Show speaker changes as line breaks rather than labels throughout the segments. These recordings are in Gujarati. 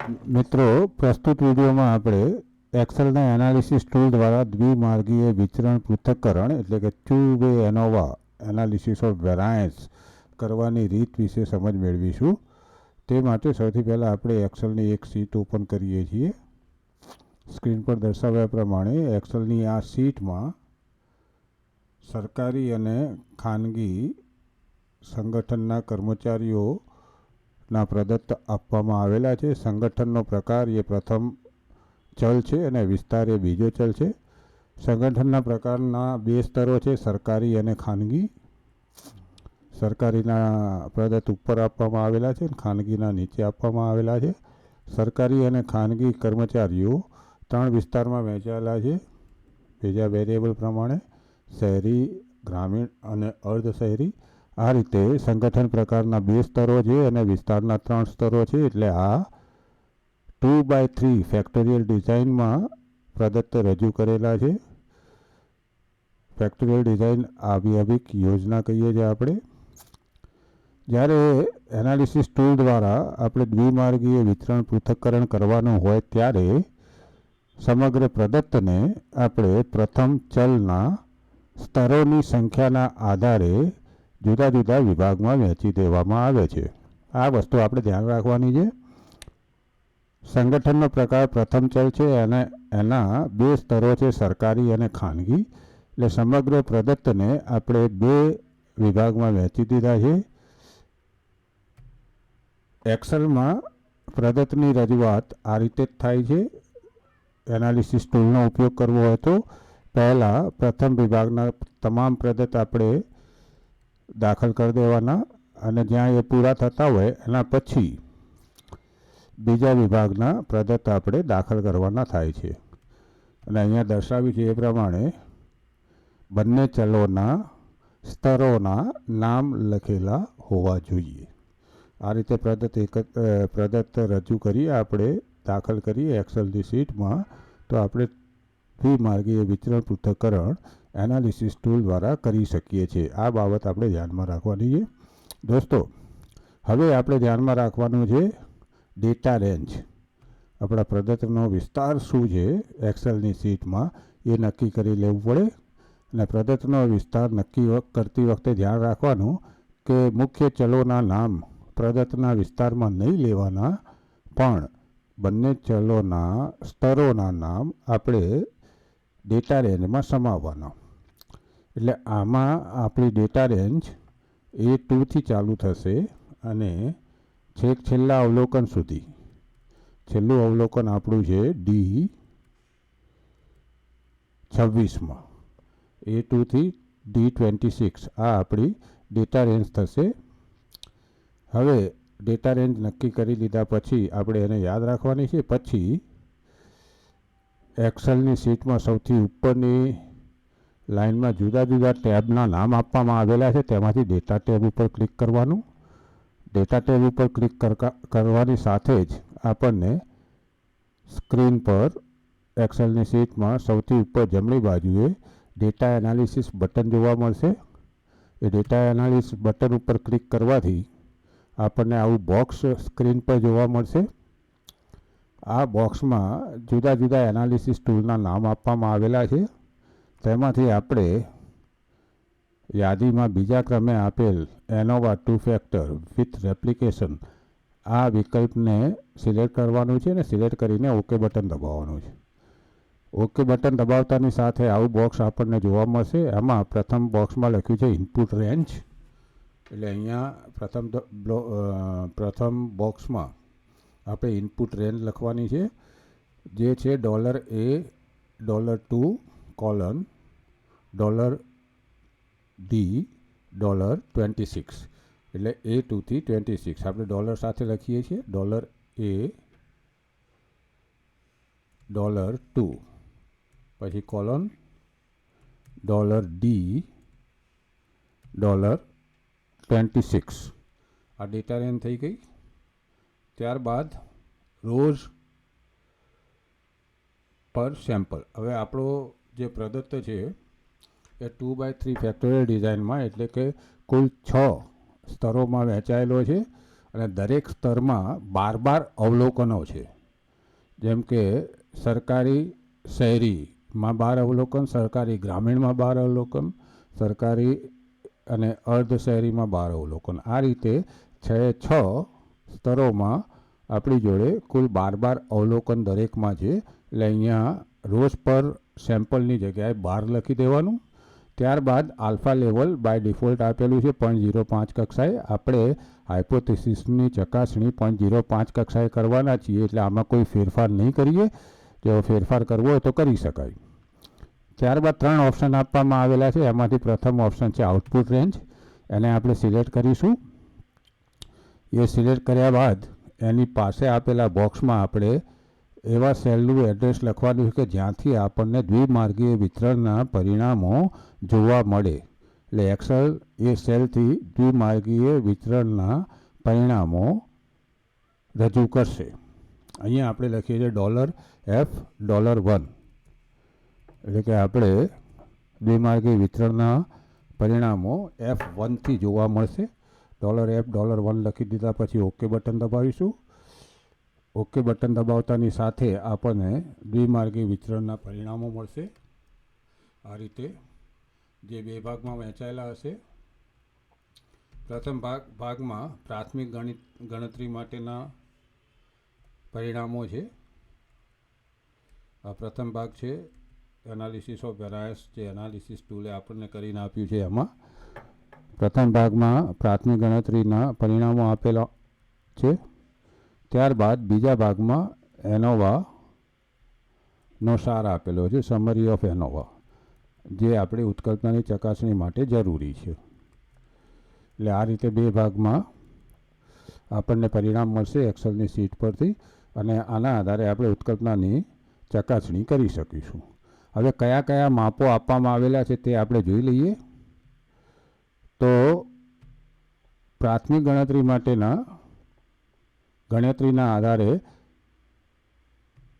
મિત્રો, પ્રસ્તુત વિડીયોમાં આપણે એક્સેલના એનાલિસિસ ટૂલ દ્વારા દ્વિમાર્ગીય વિચરણ પૃથક્કરણ એટલે કે two way ANOVA analysis of variance કરવાની રીત વિશે સમજ મેળવીશું. તે માટે સૌથી પહેલાં આપણે એક્સેલની એક શીટ ઓપન કરીએ છીએ. સ્ક્રીન પર દર્શાવ્યા પ્રમાણે એક્સેલની આ શીટમાં સરકારી અને ખાનગી સંગઠનના કર્મચારીઓ ના પ્રદત્ત આપવામાં આવેલા છે. સંગઠનનો પ્રકાર એ પ્રથમ ચલ છે અને વિસ્તાર એ બીજો ચલ છે. સંગઠનના પ્રકારના બે સ્તરો છે, સરકારી અને ખાનગી. સરકારીના પ્રદત્ત ઉપર આપવામાં આવેલા છે અને ખાનગીના નીચે આપવામાં આવેલા છે. સરકારી અને ખાનગી કર્મચારીઓ 3 વિસ્તારમાં વહેંચાયેલા છે. બીજા વેરિયેબલ પ્રમાણે શહેરી, ગ્રામીણ અને અર્ધ શહેરી. આ રીતે સંગઠન પ્રકારના 2 સ્તરો છે અને વિસ્તારના 3 સ્તરો છે. એટલે આ 2x3 ફેક્ટોરિયલ ડિઝાઇનમાં પ્રદત્ત રજૂ કરેલા છે. ફેક્ટોરિયલ ડિઝાઇન આવયવિક યોજના કહીએ છીએ આપણે. જ્યારે એનાલિસિસ ટૂલ દ્વારા આપણે દ્વિમાર્ગીય વિતરણ પૃથક્કરણ કરવાનું હોય ત્યારે સમગ્ર પ્રદત્તને આપણે પ્રથમ ચલના સ્તરોની સંખ્યાના આધારે જુદા જુદા વિભાગમાં વહેંચી દેવામાં આવે છે. આ વસ્તુ આપણે ધ્યાન રાખવાની છે. સંગઠનનો પ્રકાર પ્રથમ ચલ છે અને એના 2 સ્તરો છે, સરકારી અને ખાનગી. એટલે સમગ્ર પ્રદત્તને આપણે 2 વિભાગમાં વહેંચી દીધા છે. એક્સેલમાં પ્રદત્તની રજૂઆત આ રીતે જ થાય છે. એનાલિસિસ ટૂલનો ઉપયોગ કરવો હોય તો પહેલાં પ્રથમ વિભાગના તમામ પ્રદત્ત આપણે દાખલ કરી દેવાના અને જ્યાં એ પૂરા થતા હોય એના પછી બીજા વિભાગના પ્રદત્ત આપણે દાખલ કરવાના થાય છે. અને અહીંયા દર્શાવ્યું છે એ પ્રમાણે બંને ચલોના સ્તરોના નામ લખેલા હોવા જોઈએ. આ રીતે પ્રદત્ત રજૂ કરીએ આપણે, દાખલ કરીએ એક્સેલની શીટમાં, તો આપણે દ્વિમાર્ગીય વિચરણ પૃથક્કરણ એનાલિસિસ ટૂલ દ્વારા કરી શકીએ છીએ. આ બાબત આપણે ધ્યાનમાં રાખવાની છે. દોસ્તો, હવે આપણે ધ્યાનમાં રાખવાનું છે ડેટા રેન્જ. આપણા પ્રદત્તનો વિસ્તાર શું છે એક્સેલની શીટમાં એ નક્કી કરી લેવું પડે. અને પ્રદત્તનો વિસ્તાર નક્કી કરતી વખતે ધ્યાન રાખવાનું કે મુખ્ય ચલોના નામ પ્રદત્તના વિસ્તારમાં નહીં લેવાના, પણ બંને ચલોના સ્તરોના નામ આપણે ડેટા રેન્જમાં સમાવવાના. એટલે આમાં આપણી ડેટા રેન્જ A2 થી ચાલુ થશે અને છેક છેલ્લા અવલોકન સુધી, છેલ્લું અવલોકન આપણું છે D26માં, A2 થી D26. આ આપણી ડેટા રેન્જ થશે. હવે ડેટા રેન્જ નક્કી કરી લીધા પછી આપણે એને યાદ રાખવાની છે. પછી એક્સેલની શીટમાં સૌથી ઉપરની લાઇનમાં જુદા જુદા ટેબના નામ આપવામાં આવેલા છે. તેમાંથી ડેટા ટેબ ઉપર ક્લિક કરવાનું. ડેટા ટેબ ઉપર ક્લિક કરવાની સાથે જ આપણને સ્ક્રીન પર એક્સેલની શીટમાં સૌથી ઉપર જમણી બાજુએ ડેટા એનાલિસિસ બટન જોવા મળશે. એ ડેટા એનાલિસિસ બટન ઉપર ક્લિક કરવાથી આપણને આવું બોક્સ સ્ક્રીન પર જોવા મળશે. આ બોક્સમાં જુદા જુદા એનાલિસિસ ટૂલના નામ આપવામાં આવેલા છે. તેમાંથી આપણે યાદીમાં બીજા ક્રમે આપેલ એનોવા 2 ફેક્ટર વિથ રેપ્લિકેશન આ વિકલ્પને સિલેક્ટ કરવાનું છે અને સિલેક્ટ કરીને ઓકે બટન દબાવવાનું છે. ઓકે બટન દબાવતાની સાથે આવું બોક્સ આપણને જોવા મળશે. એમાં પ્રથમ બોક્સમાં લખ્યું છે ઇનપુટ રેન્જ. એટલે અહીંયા પ્રથમ બોક્સમાં આપણે ઇનપુટ રેન્જ લખવાની છે, જે છે $A, $2, $D, $26. એટલે A2 થી 26 આપણે ડોલર સાથે લખીએ છીએ. $A, $2, પછી કોલન, $D, $26. આ ડેટા રેન્જ થઈ ગઈ. ત્યારબાદ રોઝ પર સેમ્પલ. હવે આપણો જે પ્રદત્ત છે એ 2x3 ફેક્ટોરિયલ ડિઝાઇનમાં એટલે કે કુલ 6 સ્તરોમાં વહેંચાયેલો છે અને દરેક સ્તરમાં 12 અવલોકનો છે. જેમ કે સરકારી શહેરીમાં 12 અવલોકન, સરકારી ગ્રામીણમાં 12 અવલોકન, સરકારી અને અર્ધ શહેરીમાં 12 અવલોકન. આ રીતે 6 સ્તરોમાં આપણી જોડે કુલ 12 અવલોકન દરેકમાં છે. એટલે અહીંયા રોજ પર સેમ્પલની જગ્યાએ 12 લખી દેવાનું. ત્યારબાદ આલ્ફા લેવલ બાય ડિફોલ્ટ આપેલું છે 0.05 કક્ષાએ. આપણે હાઇપોથેસિસની ચકાસણી 0.05 કક્ષાએ કરવાના છીએ, એટલે આમાં કોઈ ફેરફાર નહીં કરીએ. જો ફેરફાર કરવો હોય તો કરી શકાય. ત્યારબાદ 3 ઓપ્શન આપવામાં આવેલા છે. એમાંથી પ્રથમ ઓપ્શન છે આઉટપુટ રેન્જ. એને આપણે સિલેક્ટ કરીશું. એ સિલેક્ટ કર્યા બાદ એની પાસે આપેલા બોક્સમાં આપણે એવા સેલનું એડ્રેસ લખવાનું છે કે જ્યાંથી આપણને દ્વિમાર્ગીય વિતરણના પરિણામો જોવા મળે. એટલે એક્સેલ એ સેલથી દ્વિમાર્ગીય વિતરણના પરિણામો રજૂ કરશે. અહીંયા આપણે લખીએ છીએ $F$1, એટલે કે આપણે દ્વિમાર્ગીય વિતરણના પરિણામો F1થી જોવા મળશે. $F$1 લખી દીધા પછી ઓકે બટન દબાવીશું. ઓકે બટન દબાવતાની સાથે આપણને દ્વિમાર્ગીય વિતરણના પરિણામો મળશે. આ રીતે જે 2 ભાગમાં વહેંચાયેલા હશે. પ્રથમ ભાગમાં પ્રાથમિક ગણતરી માટેના પરિણામો છે. આ પ્રથમ ભાગ છે એનાલિસિસ ઓફ વેરાયન્સ, જે એનાલિસિસ ટૂલે આપણને કરીને આપ્યું છે. એમાં પ્રથમ ભાગમાં પ્રાથમિક ગણતરીના પરિણામો આપેલા છે. ત્યારબાદ બીજા ભાગમાં એનોવાનો સાર આપેલો છે, સમરી ઓફ એનોવા, જે આપણી ઉત્કલ્પનાની ચકાસણી માટે જરૂરી છે. એટલે આ રીતે 2 ભાગમાં આપણને પરિણામ મળશે એક્સેલની શીટ પરથી, અને આના આધારે આપણે ઉત્કલ્પનાની ચકાસણી કરી શકીશું. હવે કયા કયા માપો આપવામાં આવેલા છે તે આપણે જોઈ લઈએ. તો પ્રાથમિક ગણતરી માટેના ગણતરીના આધારે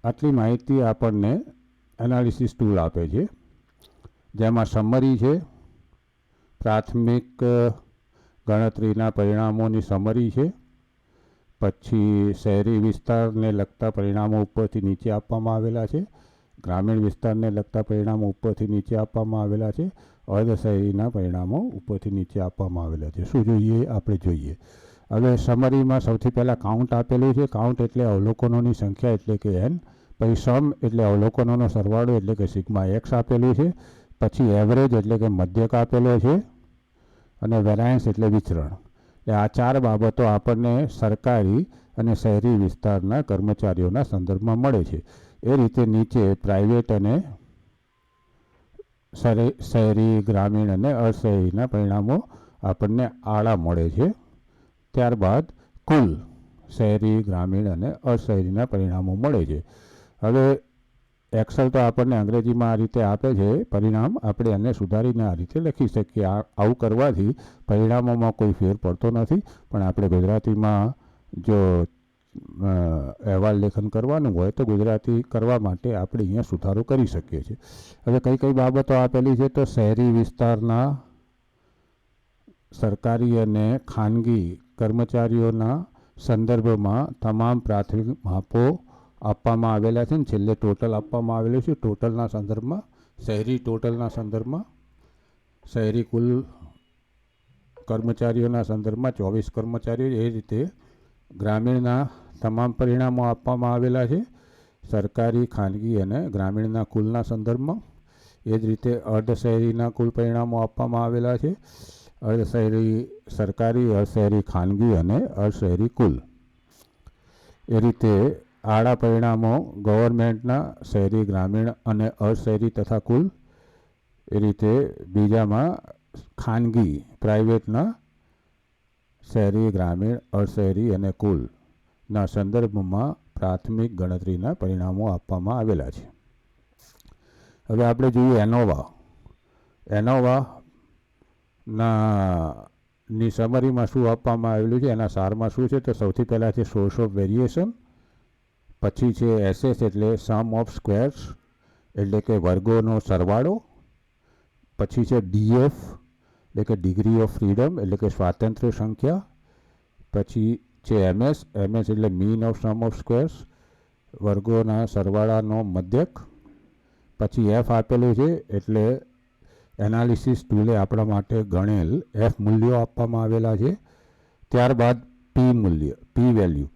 આટલી માહિતી આપણને એનાલિસિસ ટૂલ આપે છે. જેમાં સમરી છે, પ્રાથમિક ગણતરીના પરિણામોની સમરી છે. પછી શહેરી વિસ્તારને લગતા પરિણામો ઉપરથી નીચે આપવામાં આવેલા છે. ગ્રામીણ વિસ્તારને લગતા પરિણામો ઉપરથી નીચે આપવામાં આવેલા છે. અર્ધ શહેરીના પરિણામો ઉપરથી નીચે આપવામાં આવેલા છે. શું જોઈએ આપણે જોઈએ. હવે સમરીમાં સૌથી પહેલાં કાઉન્ટ આપેલું છે. કાઉન્ટ એટલે અવલોકનોની સંખ્યા, એટલે કે n. પછી સમ એટલે અવલોકનોનો સરવાળો, એટલે કે સિગ્મા x આપેલું છે. પછી એવરેજ એટલે કે મધ્યક આપેલો છે. અને વેરાયન્સ એટલે વિચરણ. આ 4 બાબતો આપણને સરકારી અને શહેરી વિસ્તારના કર્મચારીઓના સંદર્ભમાં મળે છે. એ રીતે નીચે પ્રાઇવેટ અને શહેરી, ગ્રામીણ અને અશહેરીના પરિણામો આપણને આડા મળે છે. ત્યારબાદ કુલ શહેરી, ગ્રામીણ અને અશહેરીના પરિણામો મળે છે. હવે એક્સેલ તો આપણને અંગ્રેજીમાં આ રીતે આપે છે પરિણામ. આપણે એને સુધારીને આ રીતે લખી શકીએ. આવું કરવાથી પરિણામોમાં કોઈ ફેર પડતો નથી. પણ આપણે ગુજરાતીમાં જો અહેવાલ લેખન કરવાનું હોય તો ગુજરાતી કરવા માટે આપણે અહીંયા સુધારો કરી શકીએ છીએ. હવે કઈ કઈ બાબતો આપેલી છે. તો શહેરી વિસ્તારના સરકારી અને ખાનગી કર્મચારીઓના સંદર્ભમાં તમામ પ્રાથમિક માપો આપવામાં આવેલા છે. છેલ્લે ટોટલ આપવામાં આવેલું છે. ટોટલના સંદર્ભમાં, શહેરી ટોટલના સંદર્ભમાં, શહેરી કુલ કર્મચારીઓના સંદર્ભમાં 24 કર્મચારીઓ. એ રીતે ગ્રામીણના તમામ પરિણામો આપવામાં આવેલા છે, સરકારી, ખાનગી અને ગ્રામીણના કુલના સંદર્ભમાં. એ જ રીતે અર્ધ શહેરીના કુલ પરિણામો આપવામાં આવેલા છે, અર્ધ શહેરી સરકારી, અર્ધ શહેરી ખાનગી અને અર્ધ શહેરી કુલ. એ રીતે આડા પરિણામો ગવર્મેન્ટના શહેરી, ગ્રામીણ અને અર્ધ શહેરી તથા કુલ. એ રીતે બીજામાં ખાનગી, પ્રાઇવેટના શહેરી, ગ્રામીણ, અર્ધ શહેરી અને કુલના સંદર્ભમાં પ્રાથમિક ગણતરીના પરિણામો આપવામાં આવેલા છે. હવે આપણે જોઈએ એનોવા. એનોવાની સમરીમાં શું આપવામાં આવેલું છે, એના સારમાં શું છે. તો સૌથી પહેલાં છે સોર્સ ઓફ વેરિએશન. પછી છે એસએસ એટલે સમ ઓફ સ્ક્વેર્સ, એટલે કે વર્ગોનો સરવાળો. પછી છે ડીએફ એટલે કે ડિગ્રી ઓફ ફ્રીડમ, એટલે કે સ્વાતંત્ર્ય સંખ્યા. પછી છે એમએસ. એમએસ એટલે mean of sum of squares, વર્ગોના સરવાળાનો મધ્યક. પછી એફ આપેલું છે એટલે એનાલિસિસ ટૂલે આપણા માટે ગણેલ એફ મૂલ્યો આપવામાં આવેલા છે. ત્યારબાદ પી મૂલ્ય, પી વેલ્યુ.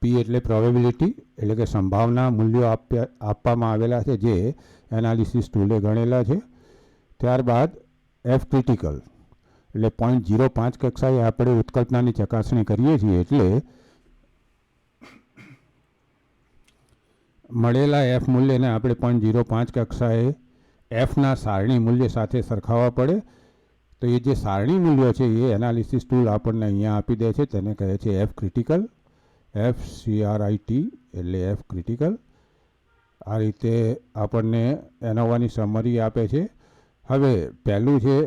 પી એટલે પ્રોબેબિલિટી એટલે કે સંભાવના મૂલ્યો આપવામાં આવેલા છે જે એનાલિસિસ ટૂલે ગણેલા છે. ત્યારબાદ એફ ક્રિટિકલ એટલે 0.05 કક્ષાએ આપણે ઉત્કલ્પનાની ચકાસણી કરીએ છીએ એટલે મળેલા એફ મૂલ્યને આપણે 0.05 કક્ષાએ એફના સારણી મૂલ્ય સાથે સરખાવવા પડે. તો એ જે સારણી મૂલ્યો છે એ એનાલિસિસ ટૂલ આપણને અહીંયા આપી દે છે, તેને કહે છે એફ ક્રિટિકલ. FCRIT એટલે એફ ક્રિટિકલ. આ રીતે આપણને એનોવાની સમરી આપે છે. હવે પહેલું છે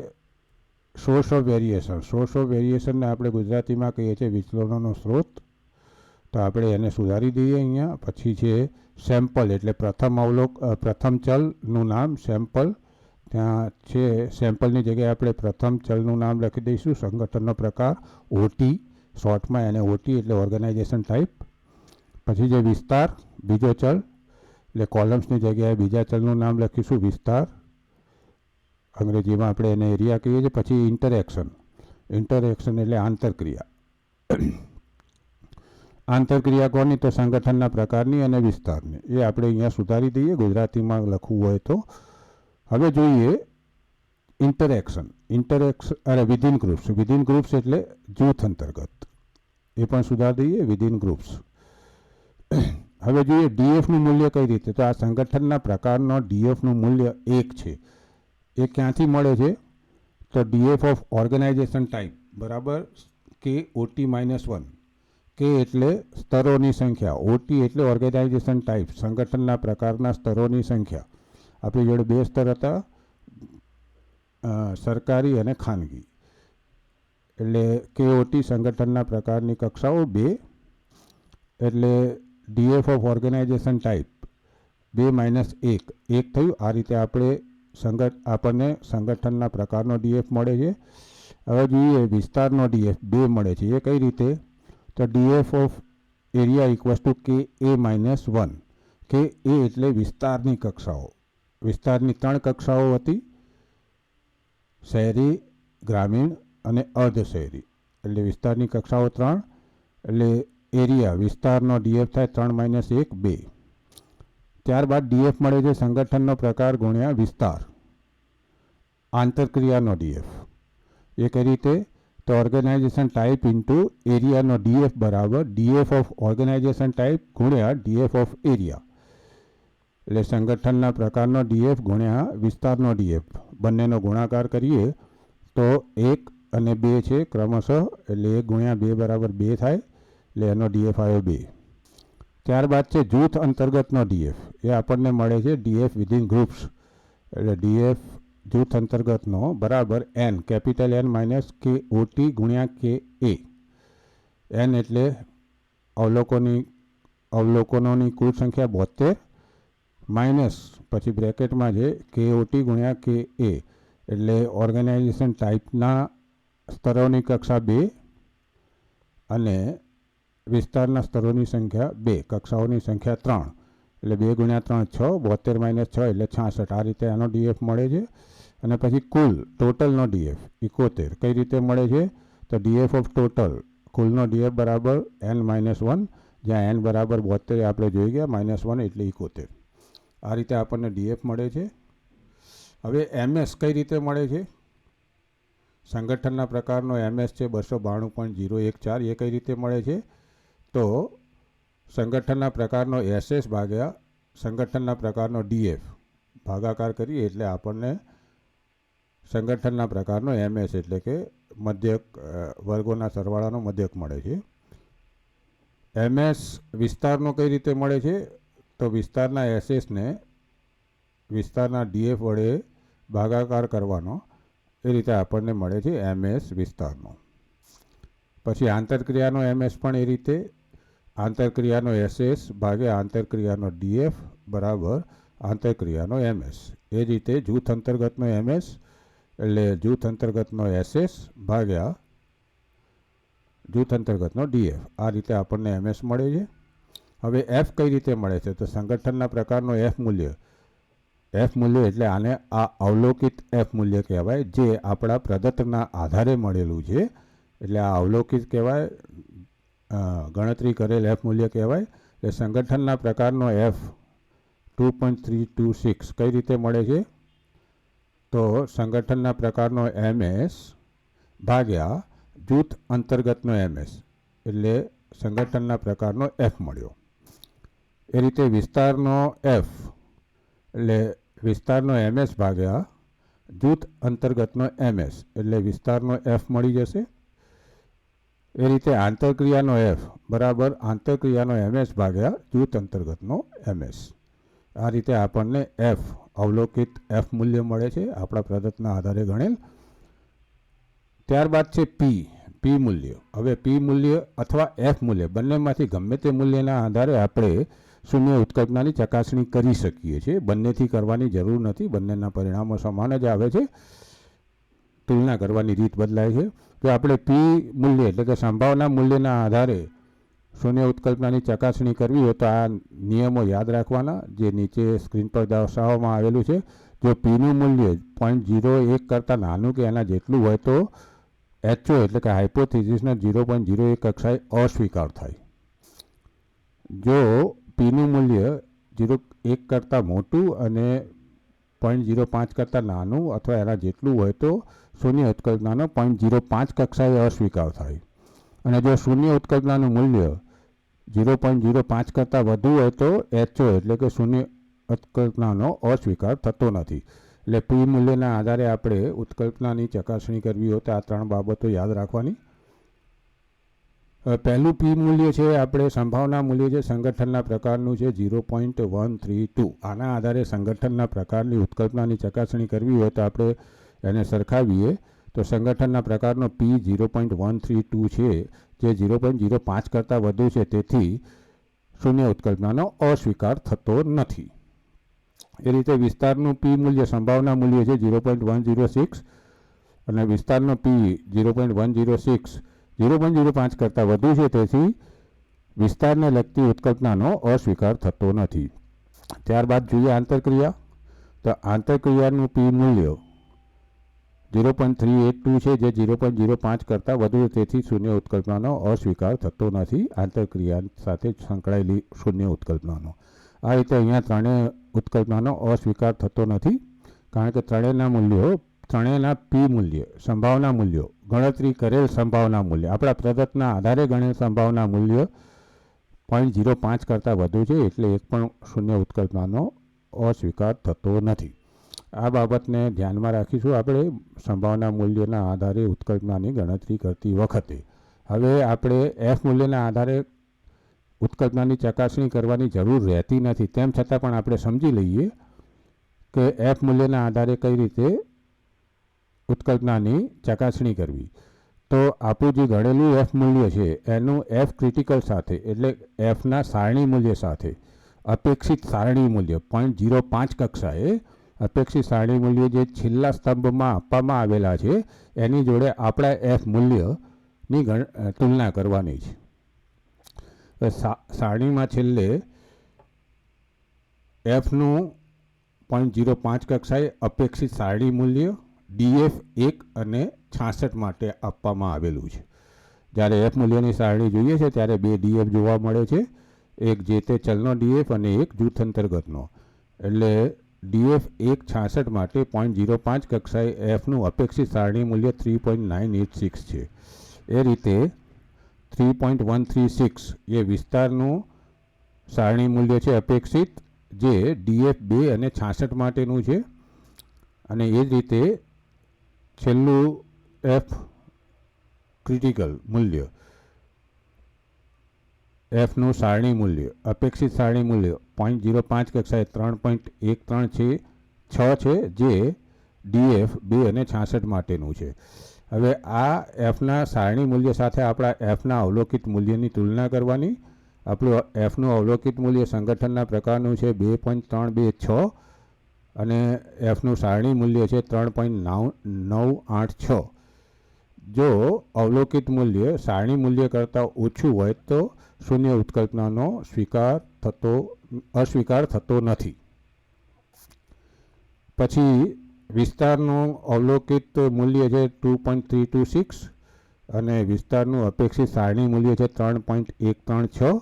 source of variation. Source of વેરિએશનને આપણે ગુજરાતીમાં કહીએ છીએ વિચલનોનો સ્ત્રોત. તો આપણે એને સુધારી દઈએ અહીંયા. પછી છે સેમ્પલ એટલે પ્રથમ ચલનું નામ સેમ્પલ. ત્યાં છે સેમ્પલની જગ્યાએ આપણે પ્રથમ ચલનું નામ લખી દઈશું. સંગઠનનો પ્રકાર ઓટી, શોર્ટમાં એને ઓટી એટલે ઓર્ગેનાઇઝેશન ટાઈપ. પછી જે વિસ્તાર, બીજો ચલ એટલે કોલમ્સની જગ્યાએ બીજા ચલનું નામ લખીશું વિસ્તાર. અંગ્રેજીમાં આપણે એને એરિયા કહીએ છીએ. પછી ઇન્ટરેક્શન. ઇન્ટરેક્શન એટલે આંતરક્રિયા. આંતરક્રિયા કોની? તો સંગઠનના પ્રકારની અને વિસ્તારની. એ આપણે અહીંયા સુધારી દઈએ ગુજરાતીમાં લખવું હોય તો. હવે જોઈએ interaction. Within groups. Within groups એટલે જૂથ અંતર્ગત. એ પણ સુધારી દઈએ વિધિન ગ્રુપ્સ. હવે જોઈએ ડીએફનું મૂલ્ય કઈ રીતે. તો આ સંગઠનના પ્રકારનો ડીએફનું મૂલ્ય 1 છે. એ ક્યાંથી મળે છે? તો ડીએફ ઓફ ઓર્ગેનાઇઝેશન ટાઈપ બરાબર કે ઓટી -1. કે એટલે સ્તરોની સંખ્યા, ઓટી એટલે ઓર્ગેનાઇઝેશન ટાઈપ, સંગઠનના પ્રકારના સ્તરોની સંખ્યા. આપણી જોડે 2 સ્તર હતા, સરકારી અને ખાનગી. એટલે કેઓટી સંગઠનના પ્રકારની કક્ષાઓ 2 એટલે ડીએફ ઓફ ઓર્ગેનાઇઝેશન ટાઈપ 2 - 1 1 થયું. આ રીતે આપણને સંગઠનના પ્રકારનો ડીએફ મળે છે. હવે જોઈએ વિસ્તારનો ડીએફ 2 મળે છે. એ કઈ રીતે? તો DF of area equals to કે એ -1. કે એ એટલે વિસ્તારની કક્ષાઓ. વિસ્તારની 3 કક્ષાઓ હતી, શહેરી, ગ્રામીણ અને અર્ધ શહેરી. એટલે વિસ્તારની કક્ષાઓ 3 એટલે એરિયા વિસ્તારનો ડીએફ થાય 3 - 1 2. ત્યારબાદ ડીએફ મળે છે સંગઠનનો પ્રકાર ગુણ્યા વિસ્તાર, આંતરક્રિયાનો ડીએફ. એ કઈ રીતે? તો ઓર્ગેનાઇઝેશન ટાઈપ ઇન્ટુ એરિયાનો ડીએફ બરાબર ડીએફ ઓફ ઓર્ગેનાઇઝેશન ટાઈપ ગુણ્યા ડીએફ ઓફ એરિયા. એટલે સંગઠનના પ્રકારનો ડીએફ ગુણ્યા વિસ્તારનો ડીએફ બંનેનો ગુણાકાર કરીએ તો 1 અને 2 છે ક્રમશઃ. એટલે 1 ગુણ્યા 2 બરાબર 2 થાય. એટલે એનો ડીએફ આવ્યો 2. ત્યારબાદ છે જૂથ અંતર્ગતનો ડીએફ. એ આપણને મળે છે ડીએફ વિધિન ગ્રુપ્સ. એટલે ડીએફ જૂથ અંતર્ગતનો બરાબર n, કેપિટલ N માઇનસ કે ઓટી ગુણ્યા કે એ. n એટલે અવલોકનોની કુલ સંખ્યા 72 માઇનસ પછી બ્રેકેટમાં છે કે ઓટી ગુણ્યા કે એ. એટલે ઓર્ગેનાઇઝેશન ટાઈપના સ્તરોની કક્ષા 2 અને વિસ્તારના સ્તરોની સંખ્યા 2, કક્ષાઓની સંખ્યા 3. એટલે 2 ગુણ્યા 3 6, 72 - 6 એટલે 66. આ રીતે આનો ડીએફ મળે છે. અને પછી કુલ ટોટલનો ડીએફ 71. કઈ રીતે મળે છે? તો ડીએફ ઓફ ટોટલ કુલનો ડીએફ બરાબર n - 1, જ્યાં n બરાબર 72 આપણે જોઈ ગયા, -1 એટલે 71. આ રીતે આપણને ડીએફ મળે છે. હવે એમએસ કઈ રીતે મળે છે? સંગઠનના પ્રકારનો એમએસ છે 292.014. એ કઈ રીતે મળે છે? તો સંગઠનના પ્રકારનો એસએસ ભાગ્યા સંગઠનના પ્રકારનો ડીએફ ભાગાકાર કરીએ એટલે આપણને સંગઠનના પ્રકારનો એમએસ એટલે કે મધ્યક, વર્ગોના સરવાળાનો મધ્યક મળે છે. એમએસ વિસ્તારનો કઈ રીતે મળે છે? તો વિસ્તારના એસએસને વિસ્તારના ડીએફ વડે ભાગાકાર કરવાનો. એ રીતે આપણને મળે છે એમએસ વિસ્તારનો. પછી આંતરક્રિયાનો એમએસ પણ એ રીતે, આંતરક્રિયાનો એસએસ ભાગ્યા આંતરક્રિયાનો ડીએફ બરાબર આંતરક્રિયાનો એમએસ. એ જ રીતે જૂથ અંતર્ગતનો એમએસ એટલે જૂથ અંતર્ગતનો એસએસ ભાગ્યા જૂથ અંતર્ગતનો ડીએફ. આ રીતે આપણને એમએસ મળે છે. હવે એફ કઈ રીતે મળે છે? તો સંગઠનના પ્રકારનો એફ મૂલ્ય એટલે આને આ અવલોકિત એફ મૂલ્ય કહેવાય, જે આપણા પ્રદત્તના આધારે મળેલું છે. એટલે આ અવલોકિત કહેવાય, ગણતરી કરેલ એફ મૂલ્ય કહેવાય. એટલે સંગઠનના પ્રકારનો એફ 2.326 કઈ રીતે મળે છે? તો સંગઠનના પ્રકારનો એમએસ ભાગ્યા જૂથ અંતર્ગતનો એમએસ, એટલે સંગઠનના પ્રકારનો એફ મળ્યો. એ રીતે વિસ્તારનો એફ એટલે વિસ્તારનો એમએસ ભાગ્યા જૂથ અંતર્ગતનો એમએસ, એટલે વિસ્તારનો એફ મળી જશે. એ રીતે આંતરક્રિયાનો એફ બરાબર આંતરક્રિયાનો એમએસ ભાગ્યા જૂથ અંતર્ગતનો એમએસ. આ રીતે આપણને એફ અવલોકિત એફ મૂલ્ય મળે છે, આપણા પ્રદત્તના આધારે ગણેલ. ત્યારબાદ છે પી મૂલ્ય. હવે પી મૂલ્ય અથવા એફ મૂલ્ય બંનેમાંથી ગમે તે મૂલ્યના આધારે આપણે શૂન્ય ઉત્કલ્પનાની ચકાસણી કરી શકીએ છીએ. બંનેથી કરવાની જરૂર નથી, બંનેના પરિણામો સમાન જ આવે છે. તુલના કરવાની રીત બદલાય છે. જો આપણે પી મૂલ્ય એટલે કે સંભાવના મૂલ્યના આધારે શૂન્ય ઉત્કલ્પનાની ચકાસણી કરવી હોય તો આ નિયમો યાદ રાખવાના, જે નીચે સ્ક્રીન પર દર્શાવવામાં આવેલું છે. જો પીનું મૂલ્ય 0.01 કરતાં નાનું કે એના જેટલું હોય તો HO એટલે કે હાઇપોથિસિસના 0.01 કક્ષાએ અસ્વીકાર થાય. જો પીનું મૂલ્ય 0.1 કરતાં મોટું અને 0.05 કરતાં નાનું અથવા એના જેટલું હોય તો શૂન્ય ઉત્કલ્પનાનો 0.05 કક્ષાએ અસ્વીકાર થાય. અને જો શૂન્ય ઉત્કલ્પનાનું મૂલ્ય 0.05 કરતાં વધુ હોય તો HO એટલે કે શૂન્ય ઉત્કલ્પનાનો અસ્વીકાર થતો નથી. એટલે પી મૂલ્યના આધારે આપણે ઉત્કલ્પનાની ચકાસણી કરવી હોય તો આ ત્રણ બાબતો યાદ રાખવાની. પહેલું પી મૂલ્ય છે આપણે સંભાવના મૂલ્ય છે, સંગઠનના પ્રકારનું છે 0.132. આના આધારે સંગઠનના પ્રકારની ઉત્કલ્પનાની ચકાસણી કરવી હોય તો આપણે એને સરખાવીએ તો સંગઠનના પ્રકારનો પી 0.132 છે, જે 0.05 કરતાં વધુ છે, તેથી શૂન્ય ઉત્કલ્પનાનો અસ્વીકાર થતો નથી. એ રીતે વિસ્તારનું પી મૂલ્ય સંભાવના મૂલ્ય છે 0.106 અને વિસ્તારનો પી 0.106 0.05 કરતાં વધુ છે, તેથી વિસ્તારને લગતી ઉત્કલ્પનાનો અસ્વીકાર થતો નથી. ત્યારબાદ જોઈએ આંતરક્રિયા. તો આંતરક્રિયાનું પી મૂલ્ય 0.382 છે, જે 0.05 કરતાં વધુ છે, તેથી શૂન્ય ઉત્કલ્પનાનો અસ્વીકાર થતો નથી. આંતરક્રિયા સાથે સંકળાયેલી શૂન્ય ઉત્કલ્પનાનો આ રીતે અહીંયા ત્રણેય ઉત્કલ્પનાનો અસ્વીકાર થતો નથી, કારણ કે ત્રણેયના પી મૂલ્ય સંભાવના મૂલ્યો ગણતરી કરેલ સંભાવના મૂલ્ય આપણા પ્રદત્તના આધારે ગણેલ સંભાવના મૂલ્ય 0.05 કરતાં વધુ છે, એટલે એક પણ શૂન્ય ઉત્કલ્પનાનો અસ્વીકાર થતો નથી. આ બાબતને ધ્યાનમાં રાખીશું આપણે સંભાવના મૂલ્યના આધારે ઉત્કલ્પનાની ગણતરી કરતી વખતે. હવે આપણે એફ મૂલ્યના આધારે ઉત્કલ્પનાની ચકાસણી કરવાની જરૂર રહેતી નથી, તેમ છતાં પણ આપણે સમજી લઈએ કે એફ મૂલ્યના આધારે કઈ રીતે ઉત્કલ્પનાની ચકાસણી કરવી. તો આપણું જે ગણેલું એફ મૂલ્ય છે એનું એફ ક્રિટિકલ સાથે એટલે એફના સારણી મૂલ્ય સાથે અપેક્ષિત સારણી મૂલ્ય 0.05 કક્ષાએ અપેક્ષિત સારણી મૂલ્ય જે છેલ્લા સ્તંભમાં આપવામાં આવેલા છે એની જોડે આપણા એફ મૂલ્યની તુલના કરવાની છે. સારણીમાં છેલ્લે એફનું 0.05 કક્ષાએ અપેક્ષિત સારણી મૂલ્ય DF 1 અને 66 માટે આપવામાં આવેલું છે. જ્યારે એફ મૂલ્યની સારણી જોઈએ છે ત્યારે બે DF જોવા મળે છે, એક જે તે ચલનો DF અને એક જૂથ અંતર્ગતનો. એટલે DF 1 66 માટે 0.05 કક્ષાએ એફનું અપેક્ષિત સારણી મૂલ્ય 3.986 છે. એ રીતે 3.136 એ વિસ્તારનું સારણી મૂલ્ય છે અપેક્ષિત, જે DF 2 અને 66 માટેનું છે. અને એ જ રીતે છેલ્લું એફ ક્રિટિકલ મૂલ્ય એફનું સારણી મૂલ્ય અપેક્ષિત સારણી મૂલ્ય 0.05 કક્ષાએ 3.13 છે, જે DF 2 અને 66 માટેનું છે. હવે આ એફના સારણી મૂલ્ય સાથે આપણા એફના અવલોકિત મૂલ્યની તુલના કરવાની. આપણું એફનું અવલોકિત મૂલ્ય સંગઠનના પ્રકારનું છે 2.326 અને એફનું સારણી મૂલ્ય છે 3.986, જો અવલોકિત મૂલ્ય સારણી મૂલ્ય કરતાં ઓછું હોય તો શૂન્ય ઉત્કલ્પનાનો અસ્વીકાર થતો નથી. પછી વિસ્તારનું અવલોકિત મૂલ્ય છે 2.326 અને વિસ્તારનું અપેક્ષિત સારણી મૂલ્ય છે 3.136.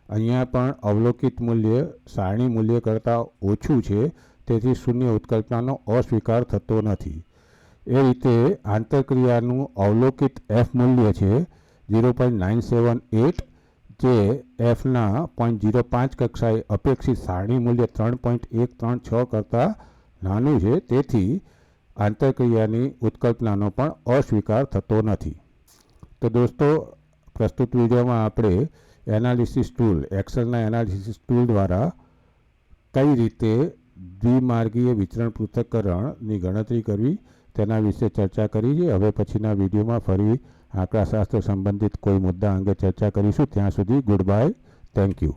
અહીંયા પણ અવલોકિત મૂલ્ય સારણી મૂલ્ય કરતાં ઓછું છે, તેથી શૂન્ય ઉત્કલ્પનાનો અસ્વીકાર થતો નથી. એ રીતે આંતરક્રિયાનું અવલોકિત એફ મૂલ્ય છે 0.978, જે એફના 0.05 કક્ષાએ અપેક્ષિત સારણી મૂલ્ય 3.136 કરતાં નાનું છે, તેથી આંતરક્રિયાની ઉત્કલ્પનાનો પણ અસ્વીકાર થતો નથી. તો દોસ્તો, પ્રસ્તુત વિડીયોમાં આપણે એનાલિસિસ ટૂલ, એક્સેલના એનાલિસિસ ટૂલ દ્વારા કઈ રીતે દ્વિમાર્ગીય વિચરણ પૃથ્થકરણની ગણતરી કરવી તેના વિશે ચર્ચા કરી છે. હવે પછીના વિડીયોમાં ફરી આંકડાશાસ્ત્ર સંબંધિત કોઈ મુદ્દા અંગે ચર્ચા કરીશું. ત્યાં સુધી ગુડ બાય, થેન્ક યુ.